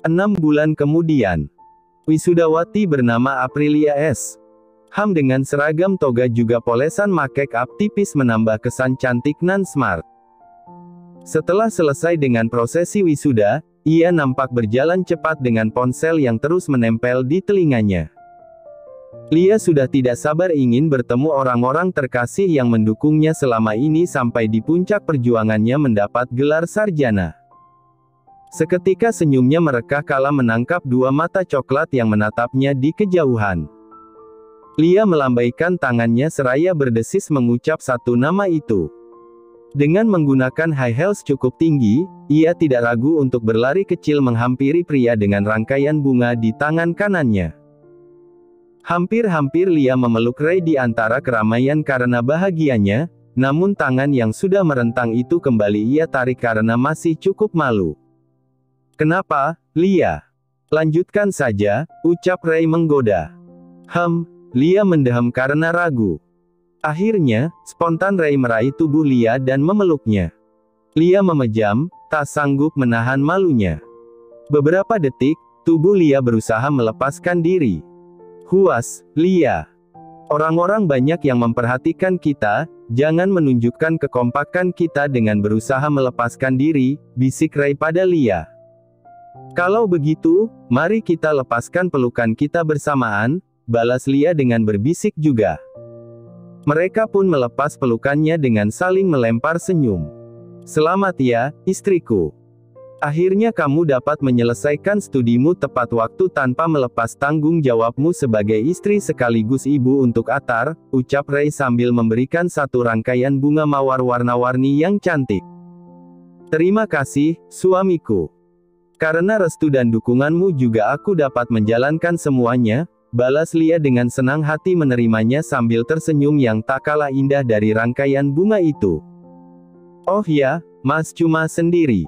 6 bulan kemudian, wisudawati bernama Aprilia S. Ham dengan seragam toga juga polesan make up tipis menambah kesan cantik nan smart. Setelah selesai dengan prosesi wisuda, ia nampak berjalan cepat dengan ponsel yang terus menempel di telinganya. Lia sudah tidak sabar ingin bertemu orang-orang terkasih yang mendukungnya selama ini sampai di puncak perjuangannya mendapat gelar sarjana. Seketika senyumnya merekah kala menangkap dua mata coklat yang menatapnya di kejauhan. Lia melambaikan tangannya seraya berdesis mengucap satu nama itu. Dengan menggunakan high heels cukup tinggi, ia tidak ragu untuk berlari kecil menghampiri pria dengan rangkaian bunga di tangan kanannya. Hampir-hampir Lia memeluk Ray di antara keramaian karena bahagianya, namun tangan yang sudah merentang itu kembali ia tarik karena masih cukup malu. "Kenapa, Lia? Lanjutkan saja," ucap Ray menggoda. Lia mendehem karena ragu. Akhirnya, spontan Ray meraih tubuh Lia dan memeluknya. Lia memejam, tak sanggup menahan malunya. Beberapa detik, tubuh Lia berusaha melepaskan diri. "Huas, Lia. Orang-orang banyak yang memperhatikan kita, jangan menunjukkan kekompakan kita dengan berusaha melepaskan diri," bisik Ray pada Lia. "Kalau begitu, mari kita lepaskan pelukan kita bersamaan," balas Lia dengan berbisik juga. Mereka pun melepas pelukannya dengan saling melempar senyum. "Selamat ya, istriku. Akhirnya kamu dapat menyelesaikan studimu tepat waktu tanpa melepas tanggung jawabmu sebagai istri sekaligus ibu untuk Atar," ucap Ray sambil memberikan satu rangkaian bunga mawar warna-warni yang cantik. "Terima kasih, suamiku. Karena restu dan dukunganmu juga aku dapat menjalankan semuanya," balas Lia dengan senang hati menerimanya sambil tersenyum yang tak kalah indah dari rangkaian bunga itu. "Oh ya, Mas cuma sendiri?"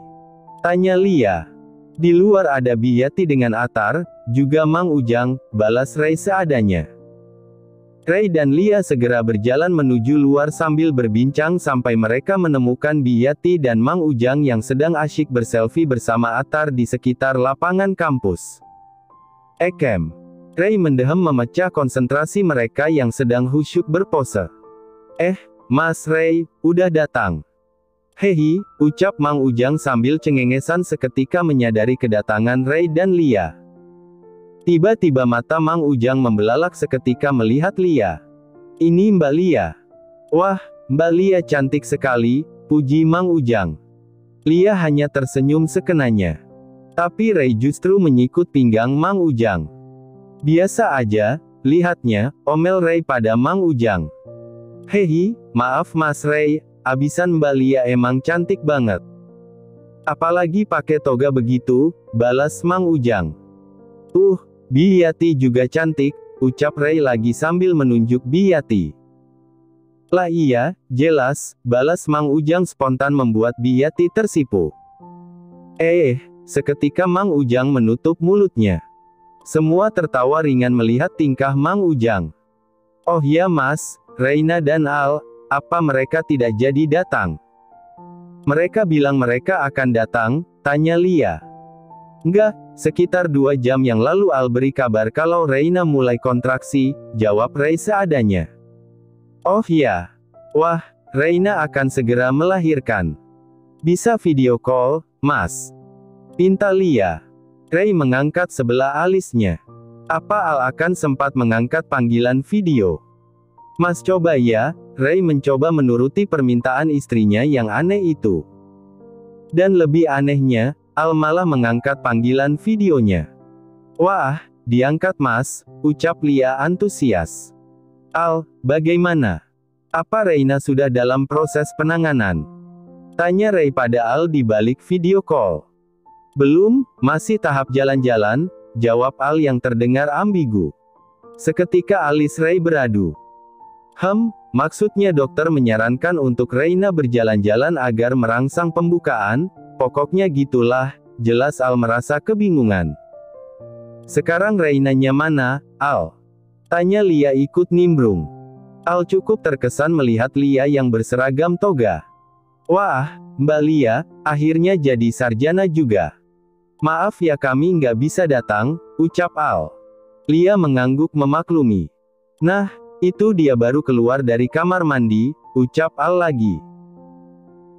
tanya Lia. "Di luar ada Biyati dengan Atar, juga Mang Ujang," balas Ray seadanya. Ray dan Lia segera berjalan menuju luar sambil berbincang sampai mereka menemukan Biyati dan Mang Ujang yang sedang asyik berselfie bersama Atar di sekitar lapangan kampus. Ray mendehem memecah konsentrasi mereka yang sedang khusyuk berpose. Mas Ray, udah datang." "Hehi," ucap Mang Ujang sambil cengengesan seketika menyadari kedatangan Ray dan Lia. Tiba-tiba mata Mang Ujang membelalak seketika melihat Lia. "Ini Mbak Lia." "Wah, Mbak Lia cantik sekali," puji Mang Ujang. Lia hanya tersenyum sekenanya. Tapi Ray justru menyikut pinggang Mang Ujang. "Biasa aja, lihatnya," omel Ray pada Mang Ujang. "Hehi, maaf Mas Ray, abisan Mbak Lia emang cantik banget. Apalagi pakai toga begitu," balas Mang Ujang. Biyati juga cantik," ucap Ray lagi sambil menunjuk Biyati. "Lah iya, jelas," balas Mang Ujang spontan membuat Biyati tersipu. Seketika Mang Ujang menutup mulutnya. Semua tertawa ringan melihat tingkah Mang Ujang. "Oh ya Mas, Reina dan Al, apa mereka tidak jadi datang?" "Mereka bilang mereka akan datang," tanya Lia. "Enggak, sekitar 2 jam yang lalu Al beri kabar kalau Reina mulai kontraksi," jawab Ray seadanya. "Oh ya. Wah, Reina akan segera melahirkan. Bisa video call, Mas?" pinta Lia. Ray mengangkat sebelah alisnya. "Apa Al akan sempat mengangkat panggilan video?" "Mas coba ya," Ray mencoba menuruti permintaan istrinya yang aneh itu. Dan lebih anehnya, Al malah mengangkat panggilan videonya. "Wah, diangkat Mas," ucap Lia antusias. "Al, bagaimana? Apa Reina sudah dalam proses penanganan?" tanya Ray pada Al di balik video call. "Belum, masih tahap jalan-jalan," jawab Al yang terdengar ambigu. Seketika alis Ray beradu. Maksudnya dokter menyarankan untuk Reina berjalan-jalan agar merangsang pembukaan, pokoknya gitulah," jelas Al merasa kebingungan. "Sekarang Reinanya mana, Al?" tanya Lia ikut nimbrung. Al cukup terkesan melihat Lia yang berseragam toga. Wah, Mbak Lia, akhirnya jadi sarjana juga. Maaf ya kami nggak bisa datang, ucap Al. Lia mengangguk memaklumi. Nah, itu dia baru keluar dari kamar mandi, ucap Al lagi.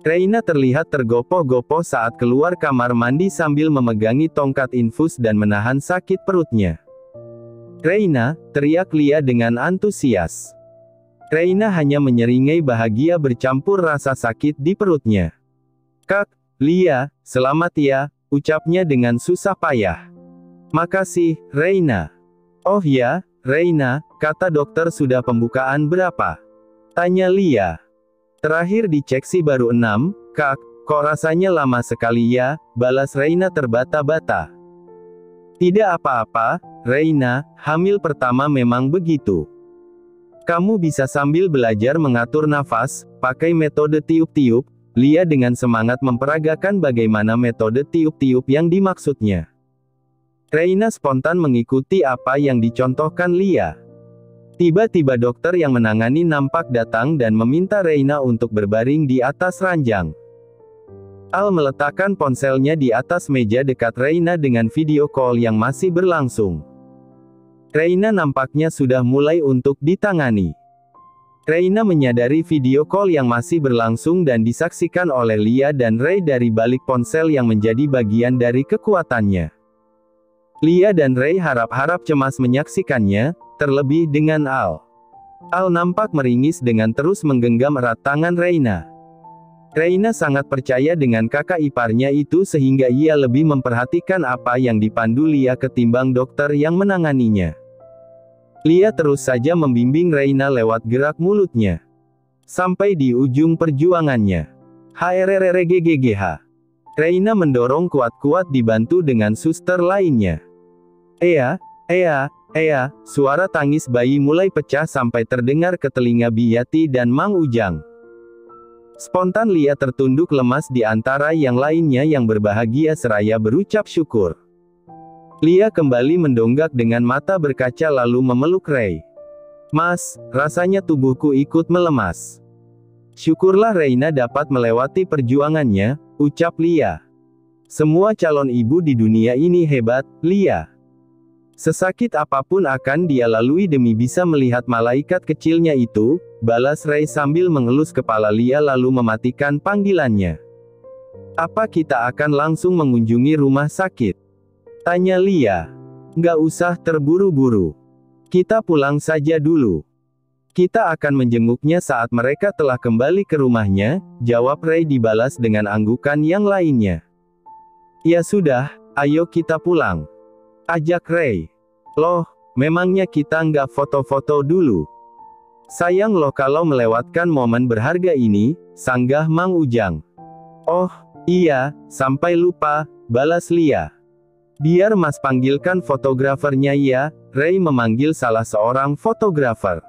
Reina terlihat tergopoh-gopoh saat keluar kamar mandi sambil memegangi tongkat infus dan menahan sakit perutnya. Reina, teriak Lia dengan antusias. Reina hanya menyeringai bahagia bercampur rasa sakit di perutnya. Kak, Lia, selamat ya, ucapnya dengan susah payah. Makasih, Reina. Oh ya, Reina, kata dokter sudah pembukaan berapa? Tanya Lia. Terakhir dicek sih baru 6, Kak, kok rasanya lama sekali ya, balas Reina terbata-bata. Tidak apa-apa, Reina, hamil pertama memang begitu. Kamu bisa sambil belajar mengatur nafas, pakai metode tiup-tiup. Lia dengan semangat memperagakan bagaimana metode tiup-tiup yang dimaksudnya. Reina spontan mengikuti apa yang dicontohkan Lia. Tiba-tiba dokter yang menangani nampak datang dan meminta Reina untuk berbaring di atas ranjang. Al meletakkan ponselnya di atas meja dekat Reina dengan video call yang masih berlangsung. Reina nampaknya sudah mulai untuk ditangani. Reina menyadari video call yang masih berlangsung dan disaksikan oleh Lia dan Ray dari balik ponsel yang menjadi bagian dari kekuatannya. Lia dan Ray harap-harap cemas menyaksikannya, terlebih dengan Al. Al nampak meringis dengan terus menggenggam erat tangan Reina. Reina sangat percaya dengan kakak iparnya itu sehingga ia lebih memperhatikan apa yang dipandu Lia ketimbang dokter yang menanganinya. Lia terus saja membimbing Reina lewat gerak mulutnya. Sampai di ujung perjuangannya. HRRRGGGH. Reina mendorong kuat-kuat dibantu dengan suster lainnya. Suara tangis bayi mulai pecah sampai terdengar ke telinga Biyati dan Mang Ujang. Spontan Lia tertunduk lemas di antara yang lainnya yang berbahagia seraya berucap syukur. Lia kembali mendonggak dengan mata berkaca lalu memeluk Ray. Mas, rasanya tubuhku ikut melemas. Syukurlah Reina dapat melewati perjuangannya, ucap Lia. Semua calon ibu di dunia ini hebat, Lia. Sesakit apapun akan dia lalui demi bisa melihat malaikat kecilnya itu, balas Ray sambil mengelus kepala Lia lalu mematikan panggilannya. Apa kita akan langsung mengunjungi rumah sakit? Tanya Lia. Nggak usah terburu-buru. Kita pulang saja dulu. Kita akan menjenguknya saat mereka telah kembali ke rumahnya, jawab Ray dibalas dengan anggukan yang lainnya. Ya sudah, ayo kita pulang. Ajak Ray. Loh, memangnya kita nggak foto-foto dulu? Sayang loh kalau melewatkan momen berharga ini, sanggah Mang Ujang. Oh, iya, sampai lupa, balas Lia. Biar Mas panggilkan fotografernya ya, Ray memanggil salah seorang fotografer.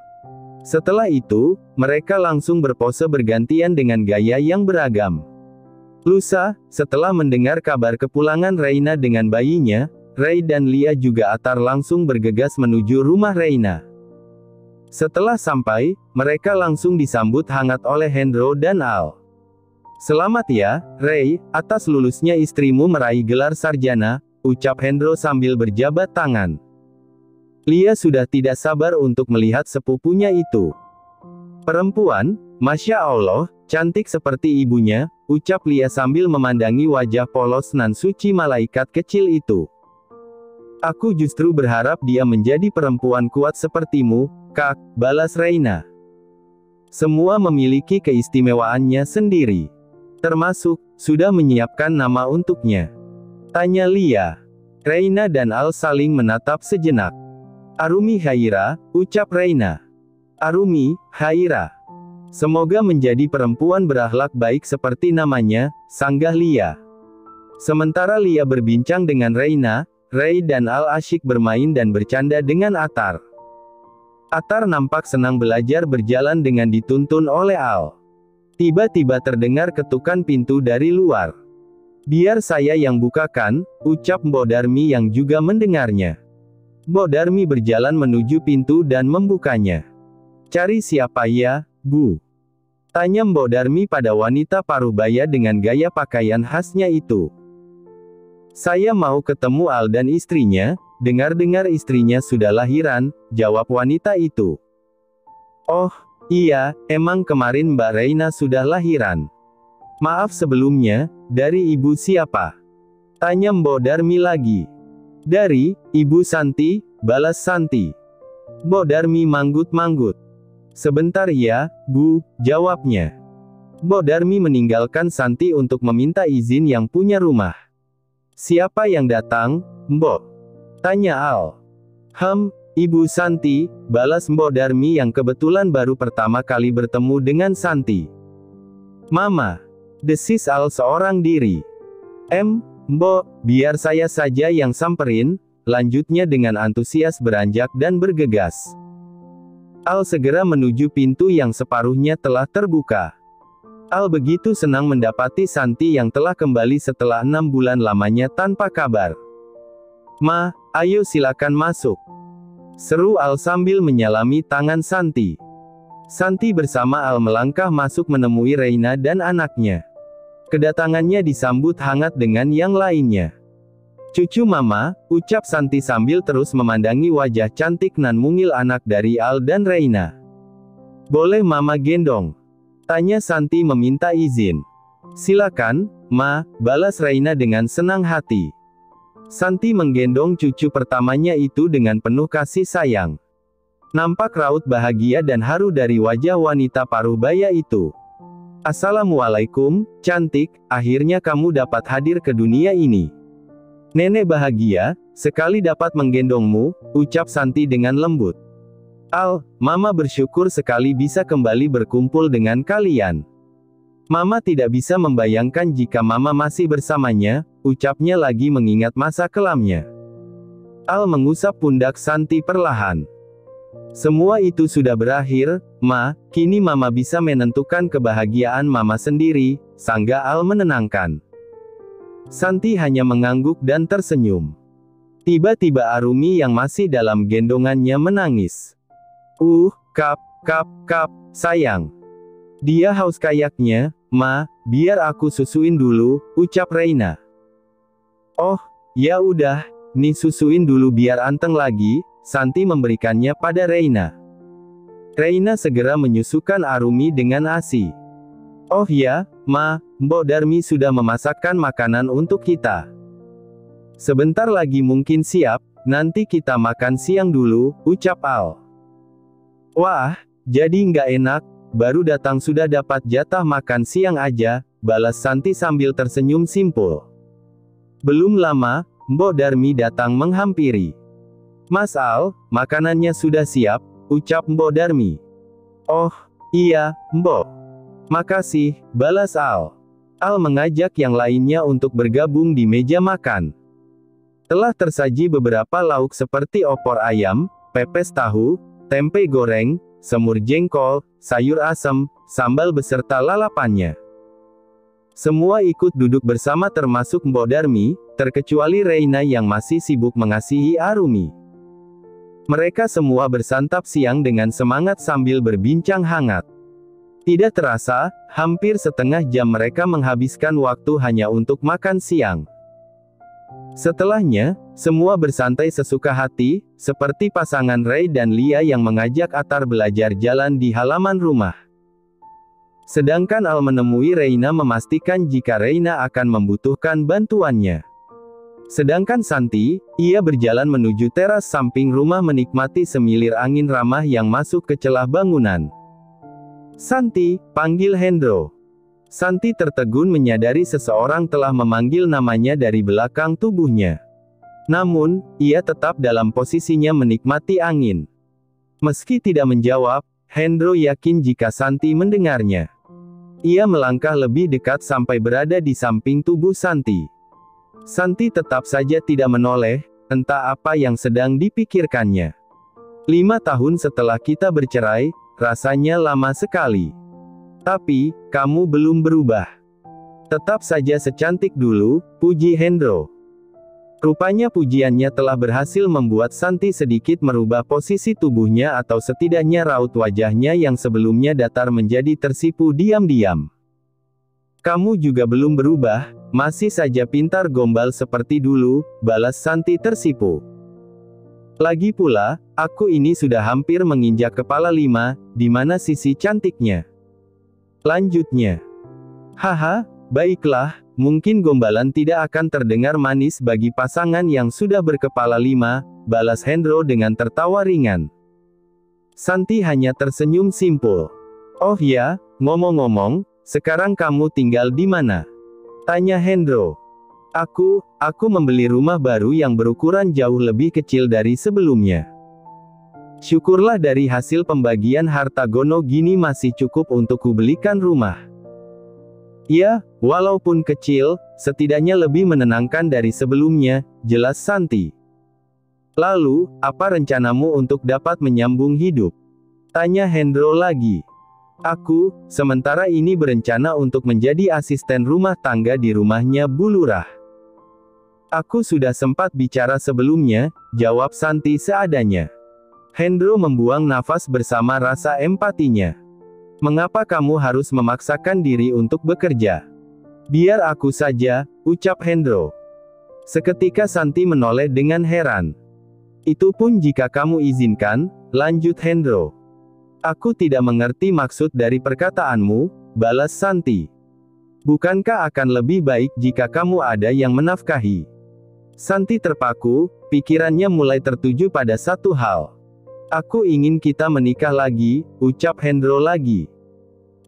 Setelah itu, mereka langsung berpose bergantian dengan gaya yang beragam. Lusa, setelah mendengar kabar kepulangan Reina dengan bayinya, Ray dan Lia juga atar langsung bergegas menuju rumah Reina. Setelah sampai, mereka langsung disambut hangat oleh Hendro dan Al. Selamat ya, Ray, atas lulusnya istrimu meraih gelar sarjana, ucap Hendro sambil berjabat tangan. Lia sudah tidak sabar untuk melihat sepupunya itu. Perempuan, Masya Allah, cantik seperti ibunya, ucap Lia sambil memandangi wajah polos nan suci malaikat kecil itu. Aku justru berharap dia menjadi perempuan kuat sepertimu, Kak, balas Reina. Semua memiliki keistimewaannya sendiri. Termasuk, sudah menyiapkan nama untuknya. Tanya Lia. Reina dan Al saling menatap sejenak. Arumi Haira, ucap Reina. Arumi, Haira. Semoga menjadi perempuan berakhlak baik seperti namanya, sanggah Lia. Sementara Lia berbincang dengan Reina, Ray dan Al asyik bermain dan bercanda dengan Atar. Atar nampak senang belajar berjalan dengan dituntun oleh Al. Tiba-tiba terdengar ketukan pintu dari luar. Biar saya yang bukakan, ucap Mbok Darmi yang juga mendengarnya. Mbok Darmi berjalan menuju pintu dan membukanya. Cari siapa ya, Bu? Tanya Mbok Darmi pada wanita parubaya dengan gaya pakaian khasnya itu. Saya mau ketemu Al dan istrinya, dengar-dengar istrinya sudah lahiran, jawab wanita itu. Oh, iya, emang kemarin Mbak Reina sudah lahiran. Maaf sebelumnya, dari ibu siapa? Tanya Mbok Darmi lagi. Dari Ibu Santi, balas Santi. Mbok Darmi manggut-manggut. Sebentar ya, Bu, jawabnya. Mbok Darmi meninggalkan Santi untuk meminta izin yang punya rumah. Siapa yang datang, Mbok? Tanya Al. Ibu Santi, balas Mbok Darmi yang kebetulan baru pertama kali bertemu dengan Santi. Mama, desis Al seorang diri. Mbok, biar saya saja yang samperin, lanjutnya dengan antusias beranjak dan bergegas. Al segera menuju pintu yang separuhnya telah terbuka. Al begitu senang mendapati Santi yang telah kembali setelah 6 bulan lamanya tanpa kabar. Ma, ayo silakan masuk. Seru Al sambil menyalami tangan Santi. Santi bersama Al melangkah masuk menemui Reina dan anaknya. Kedatangannya disambut hangat dengan yang lainnya. Cucu Mama, ucap Santi sambil terus memandangi wajah cantik nan mungil anak dari Al dan Reina. Boleh Mama gendong? Tanya Santi meminta izin. Silakan, Ma, balas Reina dengan senang hati. Santi menggendong cucu pertamanya itu dengan penuh kasih sayang. Nampak raut bahagia dan haru dari wajah wanita parubaya itu. Assalamualaikum, cantik, akhirnya kamu dapat hadir ke dunia ini. Nenek bahagia, sekali dapat menggendongmu, ucap Santi dengan lembut. Al, Mama bersyukur sekali bisa kembali berkumpul dengan kalian. Mama tidak bisa membayangkan jika Mama masih bersamanya, ucapnya lagi mengingat masa kelamnya. Al mengusap pundak Santi perlahan. Semua itu sudah berakhir, Ma, kini Mama bisa menentukan kebahagiaan Mama sendiri, sangga Al menenangkan. Santi hanya mengangguk dan tersenyum. Tiba-tiba Arumi yang masih dalam gendongannya menangis. Kap, sayang. Dia haus kayaknya, Ma, biar aku susuin dulu, ucap Reina. Oh, ya udah, nih susuin dulu biar anteng lagi, Santi memberikannya pada Reina. Reina segera menyusukan Arumi dengan ASI. Oh ya, Ma, Mbok Darmi sudah memasakkan makanan untuk kita. Sebentar lagi mungkin siap, nanti kita makan siang dulu, ucap Al. Wah, jadi nggak enak, baru datang sudah dapat jatah makan siang aja, balas Santi sambil tersenyum simpul. Belum lama, Mbok Darmi datang menghampiri. Mas Al, makanannya sudah siap, ucap Mbok Darmi. Oh, iya, Mbok. Makasih, balas Al. Al mengajak yang lainnya untuk bergabung di meja makan. Telah tersaji beberapa lauk seperti opor ayam, pepes tahu, tempe goreng, semur jengkol, sayur asem, sambal beserta lalapannya. Semua ikut duduk bersama termasuk Mbok Darmi, terkecuali Reina yang masih sibuk mengasihi Arumi. Mereka semua bersantap siang dengan semangat sambil berbincang hangat. Tidak terasa, hampir setengah jam mereka menghabiskan waktu hanya untuk makan siang. Setelahnya, semua bersantai sesuka hati, seperti pasangan Ray dan Lia yang mengajak Atar belajar jalan di halaman rumah. Sedangkan Al menemui Reina memastikan jika Reina akan membutuhkan bantuannya. Sedangkan Santi, ia berjalan menuju teras samping rumah menikmati semilir angin ramah yang masuk ke celah bangunan. Santi, panggil Hendro. Santi tertegun menyadari seseorang telah memanggil namanya dari belakang tubuhnya. Namun, ia tetap dalam posisinya menikmati angin. Meski tidak menjawab, Hendro yakin jika Santi mendengarnya. Ia melangkah lebih dekat sampai berada di samping tubuh Santi. Santi tetap saja tidak menoleh, entah apa yang sedang dipikirkannya. 5 tahun setelah kita bercerai, rasanya lama sekali. Tapi, kamu belum berubah. Tetap saja secantik dulu, puji Hendro. Rupanya pujiannya telah berhasil membuat Santi sedikit merubah posisi tubuhnya atau setidaknya raut wajahnya yang sebelumnya datar menjadi tersipu diam-diam. Kamu juga belum berubah, masih saja pintar gombal seperti dulu, balas Santi tersipu. Lagi pula, aku ini sudah hampir menginjak kepala 5, di mana sisi cantiknya? Lanjutnya. Haha, baiklah, mungkin gombalan tidak akan terdengar manis bagi pasangan yang sudah berkepala 5, balas Hendro dengan tertawa ringan. Santi hanya tersenyum simpul. Oh ya, ngomong-ngomong, sekarang kamu tinggal di mana? Tanya Hendro. Aku membeli rumah baru yang berukuran jauh lebih kecil dari sebelumnya. Syukurlah dari hasil pembagian harta gono gini masih cukup untuk kubelikan rumah. Ya, walaupun kecil, setidaknya lebih menenangkan dari sebelumnya, jelas Santi. Lalu, apa rencanamu untuk dapat menyambung hidup? Tanya Hendro lagi. Aku, sementara ini berencana untuk menjadi asisten rumah tangga di rumahnya Bu Lurah. Aku sudah sempat bicara sebelumnya, jawab Santi seadanya. Hendro membuang nafas bersama rasa empatinya. Mengapa kamu harus memaksakan diri untuk bekerja? Biar aku saja, ucap Hendro. Seketika Santi menoleh dengan heran. Itu pun jika kamu izinkan, lanjut Hendro. Aku tidak mengerti maksud dari perkataanmu, balas Santi. Bukankah akan lebih baik jika kamu ada yang menafkahi? Santi terpaku, pikirannya mulai tertuju pada satu hal. Aku ingin kita menikah lagi, ucap Hendro lagi.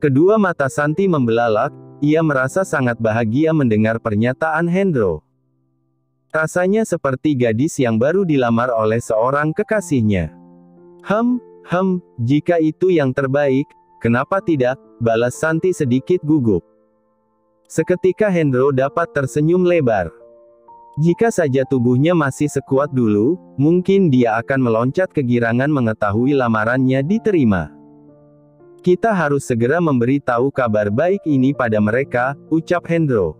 Kedua mata Santi membelalak, ia merasa sangat bahagia mendengar pernyataan Hendro. Rasanya seperti gadis yang baru dilamar oleh seorang kekasihnya. Jika itu yang terbaik, kenapa tidak, balas Santi sedikit gugup. Seketika Hendro dapat tersenyum lebar. Jika saja tubuhnya masih sekuat dulu, mungkin dia akan meloncat kegirangan mengetahui lamarannya diterima. Kita harus segera memberitahu kabar baik ini pada mereka, ucap Hendro.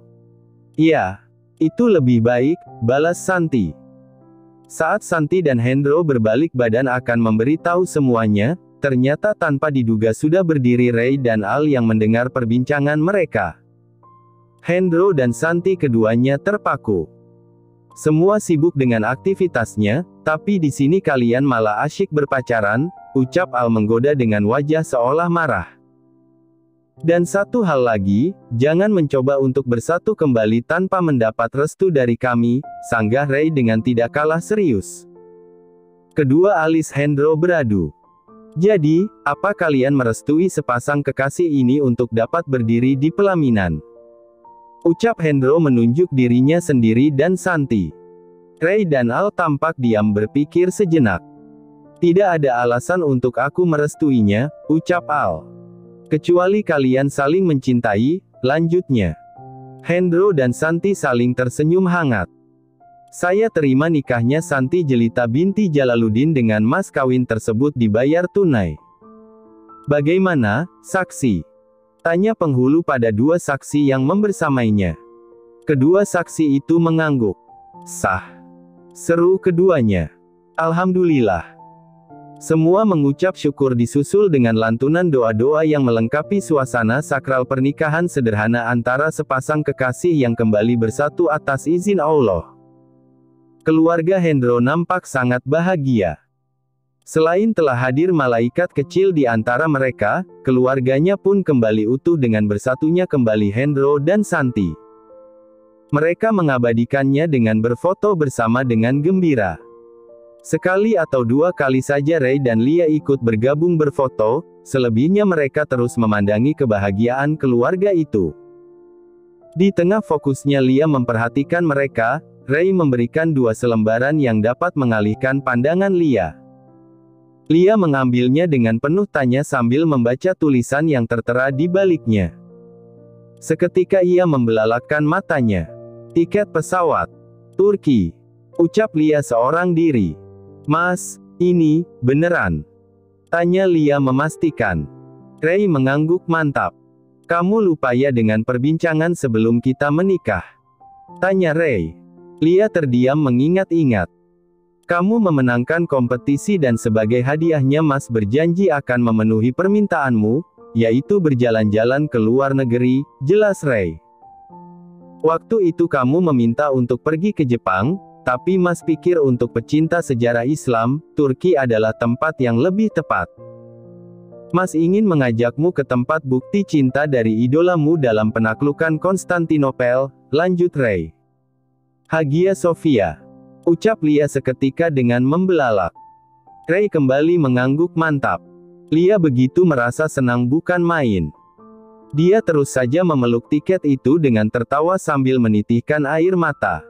Iya, itu lebih baik, balas Santi. Saat Santi dan Hendro berbalik badan akan memberitahu semuanya, ternyata tanpa diduga sudah berdiri Ray dan Al yang mendengar perbincangan mereka. Hendro dan Santi keduanya terpaku. Semua sibuk dengan aktivitasnya, tapi di sini kalian malah asyik berpacaran, ucap Al menggoda dengan wajah seolah marah. Dan satu hal lagi, jangan mencoba untuk bersatu kembali tanpa mendapat restu dari kami, sanggah Ray dengan tidak kalah serius. Kedua alis Hendro beradu. Jadi, apa kalian merestui sepasang kekasih ini untuk dapat berdiri di pelaminan? Ucap Hendro menunjuk dirinya sendiri dan Santi. Ray dan Al tampak diam berpikir sejenak. Tidak ada alasan untuk aku merestuinya, ucap Al. Kecuali kalian saling mencintai, lanjutnya. Hendro dan Santi saling tersenyum hangat. Saya terima nikahnya Santi Jelita binti Jalaluddin dengan mas kawin tersebut dibayar tunai. Bagaimana, saksi? Tanya penghulu pada dua saksi yang membersamainya. Kedua saksi itu mengangguk. Sah. Seru keduanya. Alhamdulillah. Semua mengucap syukur disusul dengan lantunan doa-doa yang melengkapi suasana sakral pernikahan sederhana antara sepasang kekasih yang kembali bersatu atas izin Allah. Keluarga Hendro nampak sangat bahagia. Selain telah hadir malaikat kecil di antara mereka, keluarganya pun kembali utuh dengan bersatunya kembali Hendro dan Santi. Mereka mengabadikannya dengan berfoto bersama dengan gembira. Sekali atau dua kali saja Ray dan Lia ikut bergabung berfoto, selebihnya mereka terus memandangi kebahagiaan keluarga itu. Di tengah fokusnya Lia memperhatikan mereka, Ray memberikan dua selembaran yang dapat mengalihkan pandangan Lia. Lia mengambilnya dengan penuh tanya sambil membaca tulisan yang tertera di baliknya. Seketika ia membelalakkan matanya. Tiket pesawat Turki, ucap Lia seorang diri. Mas, ini beneran? Tanya Lia memastikan. Ray mengangguk mantap. Kamu lupa ya dengan perbincangan sebelum kita menikah? Tanya Ray. Lia terdiam mengingat-ingat. Kamu memenangkan kompetisi dan sebagai hadiahnya Mas berjanji akan memenuhi permintaanmu, yaitu berjalan-jalan ke luar negeri, jelas Ray. Waktu itu kamu meminta untuk pergi ke Jepang, tapi Mas pikir untuk pecinta sejarah Islam, Turki adalah tempat yang lebih tepat. Mas ingin mengajakmu ke tempat bukti cinta dari idolamu dalam penaklukan Konstantinopel, lanjut Ray. Hagia Sophia, ucap Lia seketika dengan membelalak. Ray kembali mengangguk mantap. Lia begitu merasa senang bukan main. Dia terus saja memeluk tiket itu dengan tertawa sambil menitihkan air mata.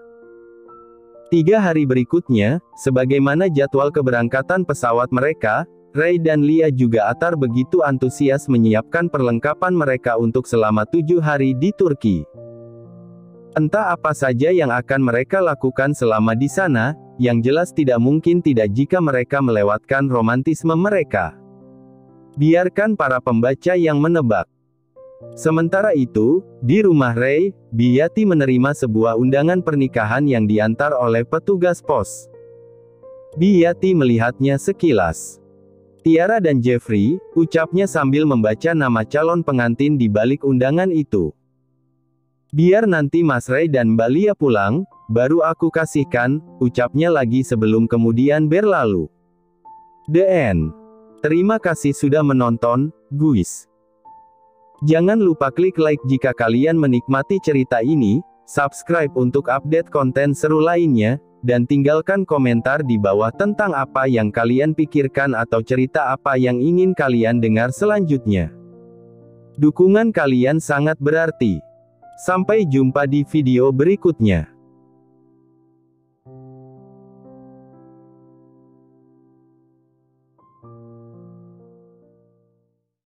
3 hari berikutnya, sebagaimana jadwal keberangkatan pesawat mereka, Ray dan Lia juga Atar begitu antusias menyiapkan perlengkapan mereka untuk selama 7 hari di Turki. Entah apa saja yang akan mereka lakukan selama di sana, yang jelas tidak mungkin tidak jika mereka melewatkan romantisme mereka. Biarkan para pembaca yang menebak. Sementara itu, di rumah Ray, Biyati menerima sebuah undangan pernikahan yang diantar oleh petugas pos. Biyati melihatnya sekilas. Tiara dan Jeffrey, ucapnya sambil membaca nama calon pengantin di balik undangan itu. Biar nanti Mas Ray dan Mbak Lia pulang, baru aku kasihkan, ucapnya lagi sebelum kemudian berlalu. The End. Terima kasih sudah menonton, guys. Jangan lupa klik like jika kalian menikmati cerita ini, subscribe untuk update konten seru lainnya, dan tinggalkan komentar di bawah tentang apa yang kalian pikirkan atau cerita apa yang ingin kalian dengar selanjutnya. Dukungan kalian sangat berarti. Sampai jumpa di video berikutnya.